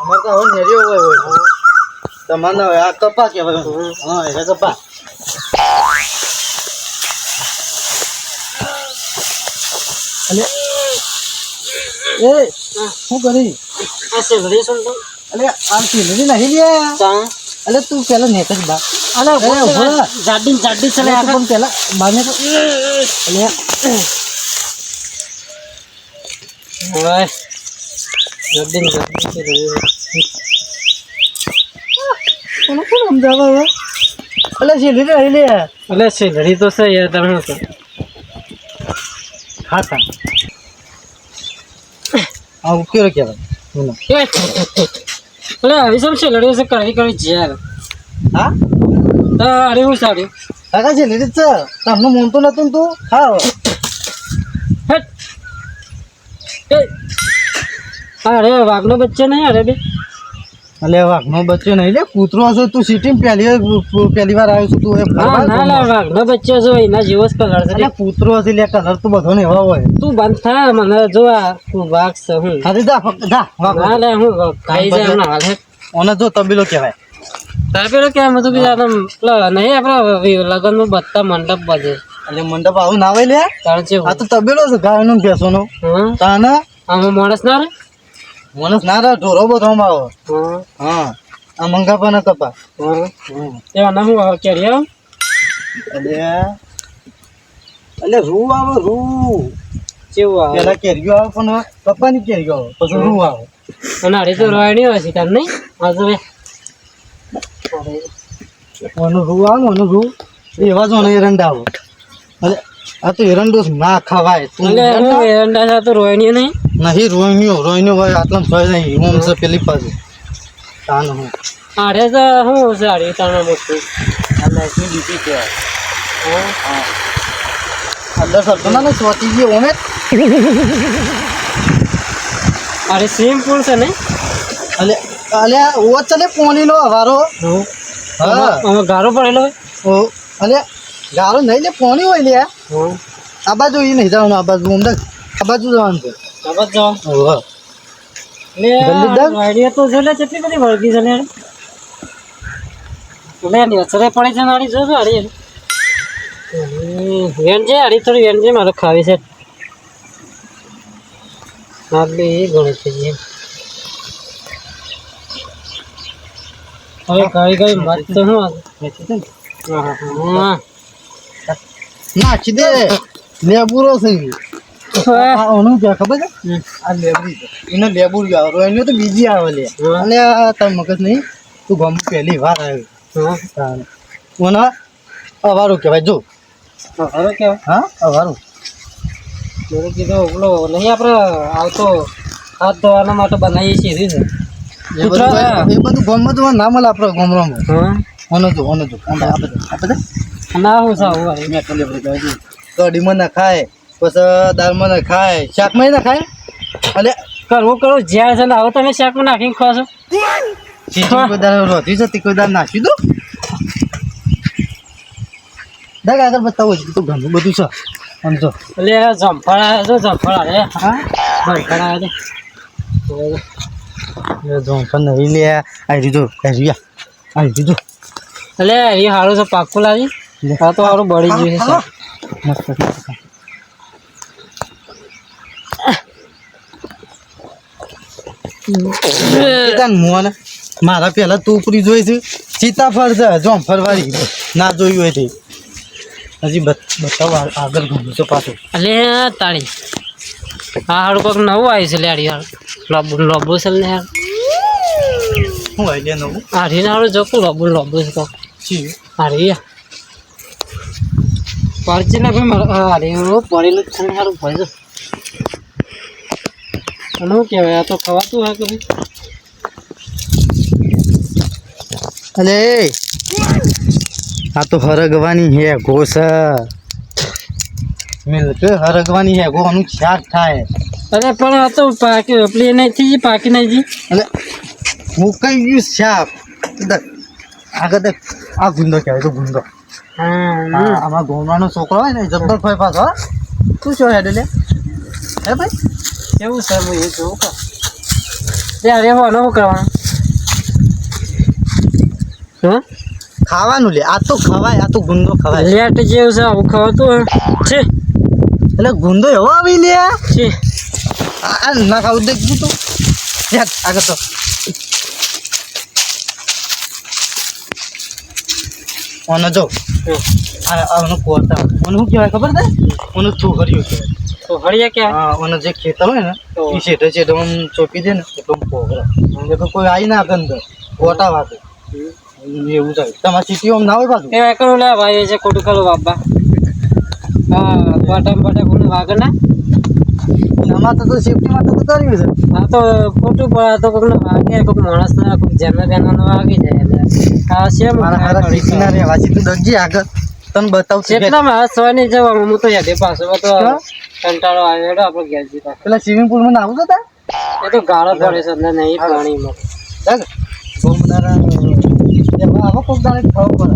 અમાર તો હવે નેરિયો હોય તમને આ કપા કહેવાય હા એ કપા અલે એ શું કરી આ સેલરી શું તો અલે આ સિલરી નહીં લે તા અલે તું પેલા નેક જ બા અલે જાડી જાડી ચલે આ પણ પેલા બાને તો અલે ઓય જાડી જાડી ચલે કોણ સમજાવે હવે અલે સિલરી નહીં લે અલે સેલરી તો છે યાર તમે તો ખાતા આ ઉકેરો કહેવાય બોલો અલે આવી શું સેલરી છે કરી યાર હા અરે હું સારું કાકા સિલરી છે તમને મોનતો નતું તું ખાવ અરે વાઘનો બચ્ચો નહીં અરે બે અલે વાઘનો બચ્ચો નહીં લે કૂતરો હશે તું સિટી પહેલી વાર આવ્યો છું તું ના વાઘનો બચ્ચો જો એના જેવો જ કલર છે અલે કૂતરો હશે લે કલર તો બધો ને એવા હોય તું બંધ થા મને જો આ તું વાઘ છે હું હા જા ફક્ત જા વાઘ ના લે હું ખાઈ જાય હમણાં હાલ ઓને જો તબેલો કહેવાય તાર પેલો કેમ હતું કે નહીં આપડે લગ્નમાં બધા મંડપ બધે એટલે મંડપ આવું ના હોય લે તાર છે આ તો તબેલો છે ગાયનો બેસવાનો તાને આમાં માણસ ના રે મનસ ના રે ઢોરો બધો આવો હા આ મંગા પણ કપા એ આના હું કેરી આવ એટલે રૂ આવે રૂ કેવું આવે પેલા કેરીઓ આવે પણ કપાની કેરીઓ આવે પછી રૂ આવે અને અરે તો રોયણી હોય છે તાર નહીં હજુ ઓનું રૂ આવે ઓનું રૂ એવા જ ઓનો એરંડા આવે એટલે આ તો એરંડો ના ખવાય તું એરંડા તો રોયણી નહીં નહીં રોયણીઓ હોય આટલા ભય નહીં ઓમ છે પેલી પાસે તાન હું અરે તો હું છે અરે તાણા મોટું આ લાઈટની ડીપી કહેવાય હા અંદર સરતો ના ચોટી ગયો ઓમે અરે સ્વિમિંગ પુલ છે ને અલે અલે ઓ ચલે પોણી નો હવારો હા આમાં ગારો પડેલો ઓ અલે ગારો નહીં લે પોણી હોય લે આ બાજુ એ નહીં જવાનું આ બાજુ અમદાવાદ આ બાજુ જવાનું છે આબાદ જાઓ ઓહો આઈડિયા તો છે ને કેટલી બધી વળગી છે ને લે અસરે પડે છે મારી જો અરે વેન છે અરે થોડી વેન છે મારે ખાવી છે આટલી ગણી છે હવે કઈ મત તો શું નાખી દે લેબુરો છે ઓનું ક્યાં ખબર છે આ લેબરી છે એને લેબુર આવે એને તો બીજી આવે લે અને તાર મગજ નહીં તું ગમ પહેલી વાર આવ્યો ઓના અવારું કહેવાય જો હવે કેવાય હા અવારું મેં કીધું ઓલો નહીં આપણે આવતો હાથ ધોવાના માટે બનાવીએ છીએ એ બધું ગમત ના મળે આપણે ગમરામાં ઓનો જો આ બધા ના હું સાવ કઢીમાં ના ખાય પછી દાળમાં ના ખાય શાકમાં ના ખાય એટલે કરવું જ્યાં છે ને આવો તમે શાકમાં નાખીને ખાશો કોઈ દાળ રોધી છે કોઈ દાળ નાખી દો દાગ આગળ બતાવો તો ઘણું બધું છે સમજો એટલે જમફળ જો જમફળ આવે હા જમફળ આવે જમફળ નહીં લે આવી દીધું આવી દીધું એટલે એ સારું છે પાકું લાવી આ તો સારું બળી ગયું છે મોને મારા પેલા ટોપરી જોઈ છે સીતાફળ છે જમફળ વાળી ના જોયું હોય તે હજી બતાવો આગળ ઘણું છે પાછું એટલે તાળી હા હારું કોઈક નવું આવ્યું છે લેડી હારું લોબુ છે ને યાર શું હોય લે નવું હારીને હારું જોકું લોબુ છે કોક હારી પરચી ના ભાઈ મારે હારી પડેલું જ છે ને સારું પડે અને શું કહેવાય આ તો ખવાતું હોય કે ભાઈ અલે આ તો હરગવાની હે ઘોસ મિલ્ક હરગવાની હે ગોનું શાક થાય અરે પણ આ તો પાકી પેલી નહીં પાકી નહીં એટલે હું કઈ ગયું શાક આગળ દેખ આ ગુંદો કહેવાય તો ગુંદો આમાં ગોમડાનો છોકરો હોય ને જબ્બર ફાય પાછો તું શું હેડે લે હે ભાઈ કેવું છે હું એ જોઉં કા ત્યારે હોનો શું કરવાનું હા ખાવાનું લે આ તો ખવાય આ તો ગુંદો ખવાય લેટ જેવું છે આવું ખવાતું છે એટલે ગુંદો એવો આવી લે છે આ ના ખાવું દે તું યાર આગળ તો ઓનો જો આનો કોતા ઓનો શું કહેવાય ખબર છે ઓનો થોહર્યું છે તો હળિયા ક્યાં હા ઓનો જે ખેતર હોય ને એ છેટે છેટે આમ ચોપી દે ને એટલું પોગરા એટલે તો કોઈ આવી ના કરે અંદર કોટા વાતે એવું થાય તમારી સિટીઓ ના હોય પાછું એ એકલું લે ભાઈ એ છે ખોટું કરું બાપા હા બટન કોને વાગે ના અમારે તો સેફટી માટે તો કર્યું છે આ તો ખોટું પડે આ તો કોઈને વાગે કોઈક માણસને કોઈક જેના તેનાને વાગી જાય એટલે આ છે મારા હારા સિટીના રહેવાસી તું દગજી આગળ તને બતાવું છું કેટલા મારા સો ની જવાનું હું તો યાદે પાછો તો કંટાળો આવ્યો એટલે આપણે ઘેર જતા પેલા સ્વિમિંગ પુલમાં નાવું જતા એ તો ગાળો પડે છે અંદર નહીં પાણીમાં આવો કોક દાડે ખબર પડે